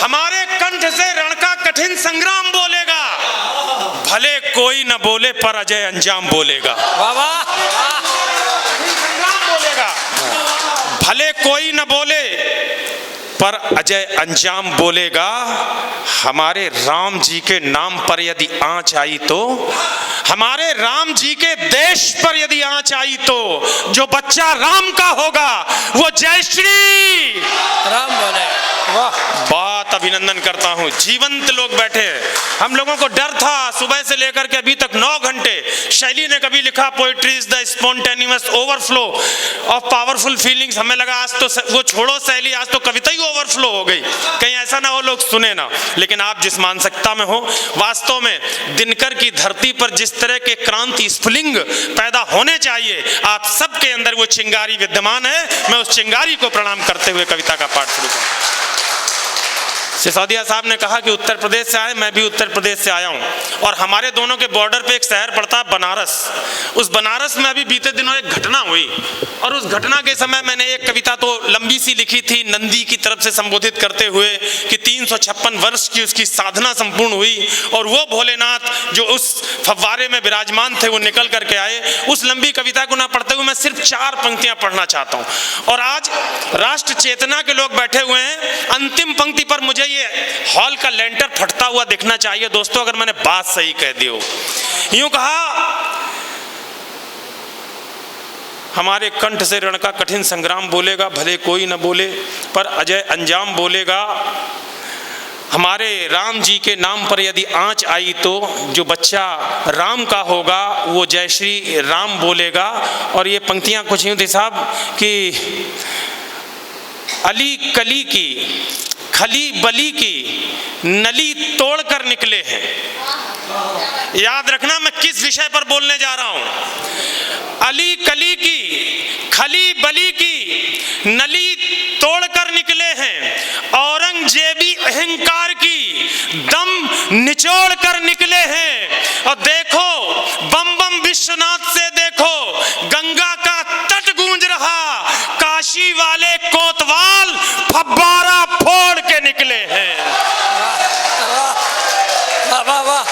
हमारे कंठ से रण का कठिन संग्राम बोलेगा, भले कोई न बोले पर अजय अंजाम बोलेगा। वाह वाह, संग्राम बोलेगा, भले कोई न बोले पर अजय अंजाम बोलेगा। हमारे राम जी के नाम पर यदि आंच आई तो, हमारे राम जी के देश पर यदि आंच आई तो, जो बच्चा राम का होगा वो जय श्री राम बोले। वाह, बात अभिनंदन करता हूं। जीवंत लोग बैठे हैं। हम लोगों को डर था सुबह से लेकर के अभी तक 9 घंटे। शैली ने कभी लिखा poetry is the spontaneous overflow of powerful feelings. हमें लगा आज तो वो छोड़ो शैली, आज तो कविता ही ओवरफ्लो हो गई, कहीं ऐसा ना हो लोग सुने ना। लेकिन आप जिस मानसिकता में हो, वास्तव में दिनकर की धरती पर जिस तरह के क्रांति स्फुलिंग पैदा होने चाहिए, आप सबके अंदर वो चिंगारी विद्यमान है। मैं उस चिंगारी को प्रणाम करते हुए कविता का पाठ शुरू करूं। सिसोदिया साहब ने कहा कि उत्तर प्रदेश से आए, मैं भी उत्तर प्रदेश से आया हूं, और हमारे दोनों के बॉर्डर पे एक शहर पड़ता है बनारस। उस बनारस में अभी बीते दिनों एक घटना हुई, और उस घटना के समय मैंने एक कविता तो लंबी सी लिखी थी नंदी की तरफ से संबोधित करते हुए कि 356 वर्ष की उसकी साधना संपूर्ण हुई, और वो भोलेनाथ जो उस फव्वारे में विराजमान थे वो निकल करके आए। उस लंबी कविता को ना पढ़ते हुए मैं सिर्फ 4 पंक्तियां पढ़ना चाहता हूं। और आज राष्ट्र चेतना के लोग बैठे हुए हैं। अंतिम पंक्ति पर मुझे ये हॉल का लेंटर फटता हुआ दिखना चाहिए दोस्तों, अगर मैंने बात सही कह दी हो। यूं कहा, हमारे कंठ से रण का कठिन संग्राम बोलेगा, भले कोई न बोले पर अजय अंजाम बोलेगा। हमारे राम जी के नाम पर यदि आंच आई तो, जो बच्चा राम का होगा वो जय श्री राम बोलेगा। और ये पंक्तियां कुछ यूं थी साहब कि अली कली की खली बली की नली तोड़कर निकले हैं। याद रखना मैं किस विषय पर बोलने जा रहा हूं। अली कली की खली बली की नली तोड़कर निकले हैं, औरंगजेबी अहंकार की दम निचोड़ कर निकले हैं। और देखो बम बम विश्वनाथ से देखो गंगा का तट गूंज रहा, काशी वाले कोतवाल फब्बारा फोड़ के निकले हैं। वाह वाह वाह,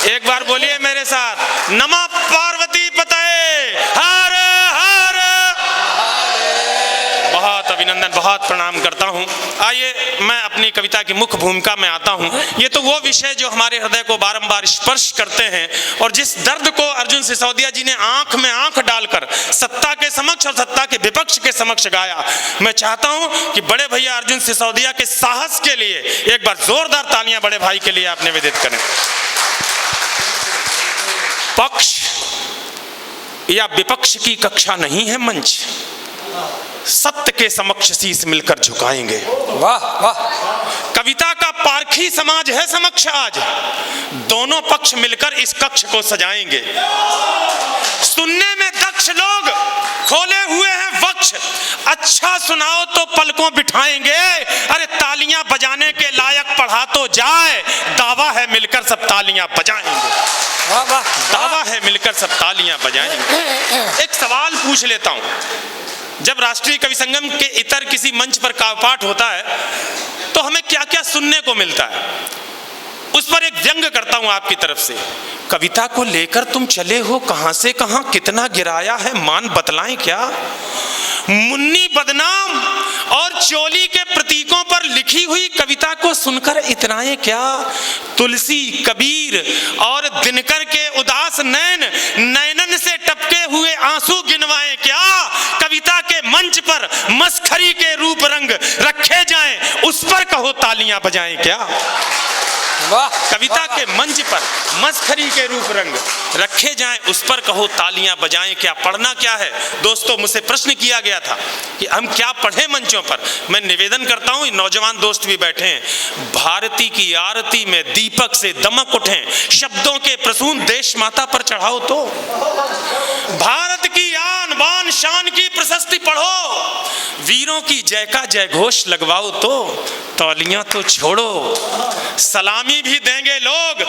एक बार बोलिए मेरे साथ, नमः पार्वती पतये हर हर। बहुत अभिनंदन, बहुत प्रणाम करता हूं। आइए मैं अपनी कविता की मुख्य भूमिका में आता हूं। ये तो वो विषय जो हमारे हृदय को बारंबार स्पर्श करते हैं, और जिस दर्द को अर्जुन सिसोदिया जी ने आंख में आंख डालकर सत्ता के समक्ष और सत्ता के विपक्ष के समक्ष गाया। मैं चाहता हूं कि बड़े भैया अर्जुन सिसोदिया के साहस के लिए एक बार जोरदार तालियां बड़े भाई के लिए आप निवेदित करें। पक्ष या विपक्ष की कक्षा नहीं है मंच, सत्य के समक्ष शीश मिलकर झुकाएंगे। वाह वाह, कविता का पारखी समाज है समक्ष आज, दोनों पक्ष मिलकर इस कक्ष को सजाएंगे। सुनने में दक्ष लोग खोले हुए हैं वक्ष, अच्छा सुनाओ तो पलकों बिठाएंगे। अरे तालियां बजाने के लायक पढ़ा तो जाए, दावा है मिलकर सब तालियां बजाएंगे। वाह वाह, दावा है मिलकर सब तालियां बजाएंगे। एक सवाल पूछ लेता हूं, जब राष्ट्रीय कवि संगम के इतर किसी मंच पर काव्य पाठ होता है तो हमें क्या क्या सुनने को मिलता है? उस पर एक व्यंग करता हूं आपकी तरफ से। कविता को लेकर तुम चले हो कहां से कहां, कितना गिराया है मान बतलाएं क्या? मुन्नी बदनाम और चोली के प्रतीकों पर लिखी हुई कविता को सुनकर इतराएं क्या? तुलसी कबीर और दिनकर के उदास नैन नैनन से टपके हुए आंसू गिनवाएं क्या? कविता के मंच पर मस्खरी के रूप रंग रखे जाएं, उस पर कहो तालियां बजाएं क्या? वाह, कविता के मंच पर मस्खरी के रूप रंग रखे जाएं, उस पर कहो तालियां बजाएं क्या? पढ़ना क्या है दोस्तों? मुझसे प्रश्न किया गया था कि हम क्या पढ़ें मंचों पर। मैं निवेदन करता हूं, नौजवान दोस्त भी बैठे हैं, भारती की आरती में दीपक से दमक उठें, शब्दों के प्रसून देश माता पर चढ़ाओ तो। भारत की आन बान शान की प्रशस्ति पढ़ो, वीरों की जय का जय घोष लगवाओ तो। तालियां तो छोड़ो, सलामी भी देंगे लोग,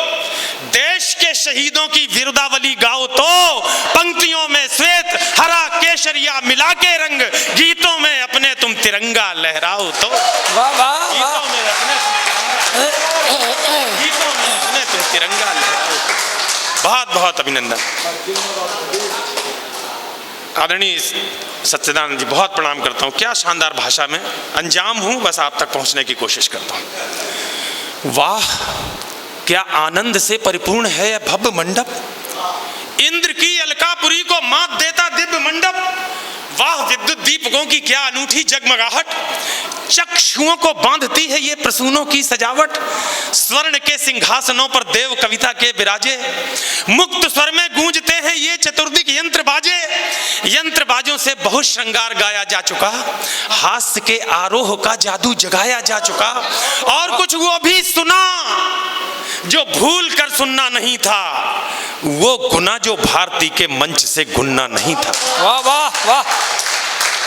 देश के शहीदों की वीरदावली गाओ तो। पंक्तियों में श्वेत हरा केसरिया मिला के रंग, गीतों में अपने तुम तिरंगा लहराओ तो। वाह वाह, गीतों में अपने गीतों में सुने तो तिरंगा लहराओ। बहुत बहुत अभिनंदन। आदरणीय सच्चिदानंद जी, बहुत प्रणाम करता हूँ। क्या शानदार भाषा में, अंजाम हूँ, बस आप तक पहुँचने की कोशिश करता हूँ। वाह, क्या आनंद से परिपूर्ण है यह भव्य मंडप। इंद्र की अलकापुरी को मात देता दिव्य मंडप। वाह, विद्युत दीपकों की क्या अनूठी जगमगाहट। चक्षुओं को बांधती है ये प्रसूनों की सजावट। स्वर्ण के सिंहासनों पर देव कविता के विराजे। मुक्त स्वर में गूंजते हैं ये चतुर्दिक यंत्र बाजे। यंत्र बाजों से बहुत श्रृंगार गाया जा चुका। हास्य के आरोह का जादू जगाया जा चुका। और कुछ वो भी सुना जो भूल कर सुनना नहीं था, वो गुना जो भारती के मंच से गुनना नहीं था। वाह वाह वाह।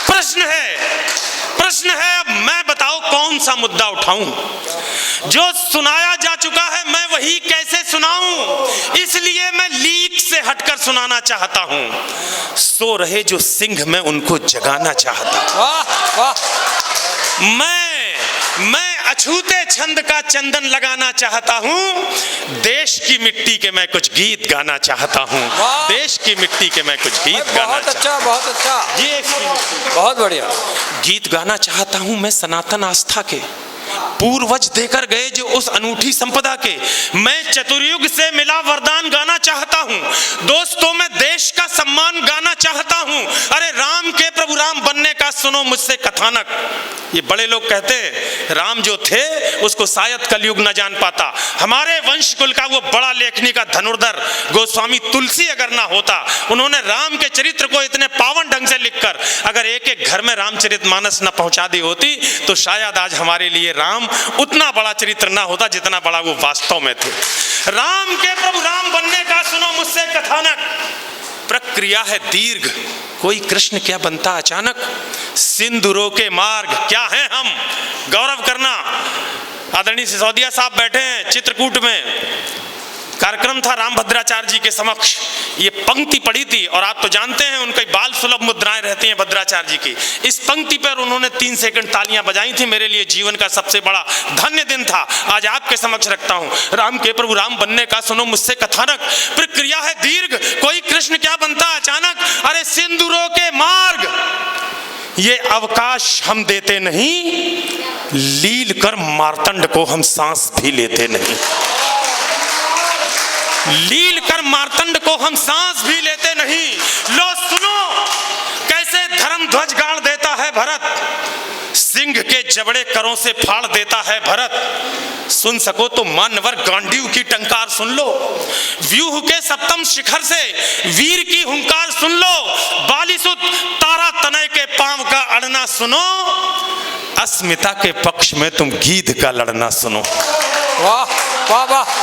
प्रश्न है, अब मैं बताओ कौन सा मुद्दा उठाऊं। जो सुनाया जा चुका है मैं वही कैसे सुनाऊं। इसलिए मैं लीक से हटकर सुनाना चाहता हूं। सो रहे जो सिंह, मैं उनको जगाना चाहता। वाह वाह। मैं अछूते छंद का चंदन लगाना चाहता हूं। देश की मिट्टी के मैं कुछ गीत गाना चाहता हूं। देश की मिट्टी के मैं कुछ गीत गाना चाहता हूं। बहुत अच्छा। बहुत बढ़िया। गीत गाना चाहता हूं मैं सनातन आस्था के, पूर्वज देकर गए जो उस अनूठी संपदा के। मैं चतुर्युग से मिला वरदान गाना चाहता हूं। दोस्तों, मैं देश का सम्मान गाना चाहता हूं। अरे राम के प्रभु राम बनने का सुनो मुझसे कथानक। ये बड़े लोग कहते राम जो थे उसको शायद कलयुग न जान पाता। हमारे वंश कुल का वो बड़ा लेखनी का धनुर्धर गोस्वामी तुलसी अगर ना होता, उन्होंने राम के चरित्र को इतने पावन ढंग से लिखकर अगर एक एक घर में रामचरितमानस न पहुंचा दी होती, तो शायद आज हमारे लिए राम उतना बड़ा चरित्र ना होता जितना बड़ा वो वास्तव में थे। राम के प्रभु राम बनने का सुनो मुझसे कथानक। प्रक्रिया है दीर्घ, कोई कृष्ण क्या बनता अचानक। सिंदूरों के मार्ग क्या हैं हम, गौरव करना। आदरणीय सिसोदिया साहब बैठे हैं चित्रकूट में, कार्यक्रम था रामभद्राचार्य जी के समक्ष। ये पंक्ति पढ़ी थी और आप तो जानते हैं उनकी बाल सुलभ मुद्राएं रहती हैं भद्राचार्य जी की। इस पंक्ति पर उन्होंने 3 सेकंड तालियां बजाई थी। मेरे लिए जीवन का सबसे बड़ा धन्य दिन था। आज आपके समक्ष रखता हूं। राम के प्रभु राम बनने का सुनो मुझसे कथानक। प्रक्रिया है दीर्घ, कोई कृष्ण क्या बनता अचानक। अरे सिंदूरों के मार्ग ये अवकाश हम देते नहीं, लील कर मार्तंड को हम सांस भी लेते नहीं। लील कर मार्तंड को हम सांस भी लेते नहीं। लो सुनो कैसे धर्म ध्वज गाड़ देता है भरत। सिंह के जबड़े करों से फाड़ देता है भरत। सुन सको तो मानवर गांडीव की टंकार सुन लो। व्यूह के सप्तम शिखर से वीर की हुंकार सुन लो। बालीसुत तारा तनय के पांव का अड़ना सुनो। अस्मिता के पक्ष में तुम गीध का लड़ना सुनो। वाह वाह वाह।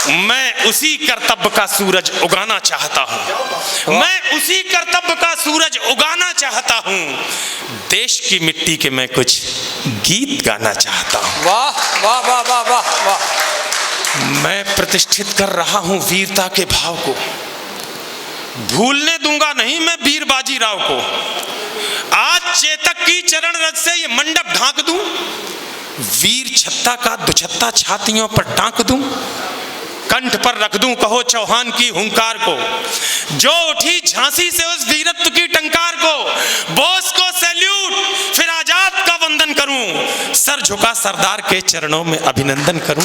मैं उसी कर्तव्य का सूरज उगाना चाहता हूं। मैं उसी कर्तव्य का सूरज उगाना चाहता हूं। देश की मिट्टी के मैं कुछ गीत गाना चाहता हूं। वाह वाह वाह वाह वाह वाह। मैं प्रतिष्ठित कर रहा हूं वीरता के भाव को। भूलने दूंगा नहीं मैं वीर बाजीराव को। आज चेतक की चरण रज से ये मंडप ढांक दूं। वीर छत्ता का दुछत्ता छातियों पर टांक दूं। कंठ पर रख दूं कहो चौहान की हुंकार को। जो उठी झांसी से उस वीरत्व की टंकार को। बोस को सैल्यूट फिर आजाद का वंदन करूं। सर झुका सरदार के चरणों में अभिनंदन करूं।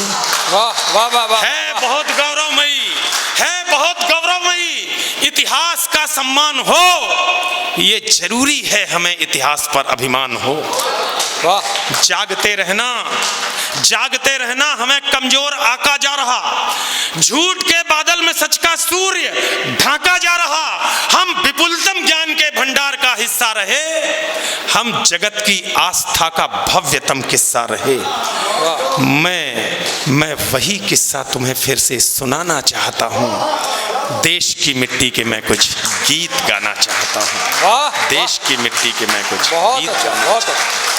वाह वाह वाह वाह। है बहुत गौरवमयी, है बहुत गौरवमयी। इतिहास का सम्मान हो, ये जरूरी है हमें इतिहास पर अभिमान हो। वाह। जागते रहना हमें कमजोर आका जा रहा। झूठ के बादल में सच का सूर्य ढाका जा रहा। हम विपुलतम ज्ञान के भंडार का हिस्सा रहे। हम जगत की आस्था का भव्यतम किस्सा रहे। मैं वही किस्सा तुम्हें फिर से सुनाना चाहता हूँ। देश की मिट्टी के मैं कुछ गीत गाना चाहता हूँ। देश की मिट्टी के मैं कुछ गीत गाना चाहता हूँ।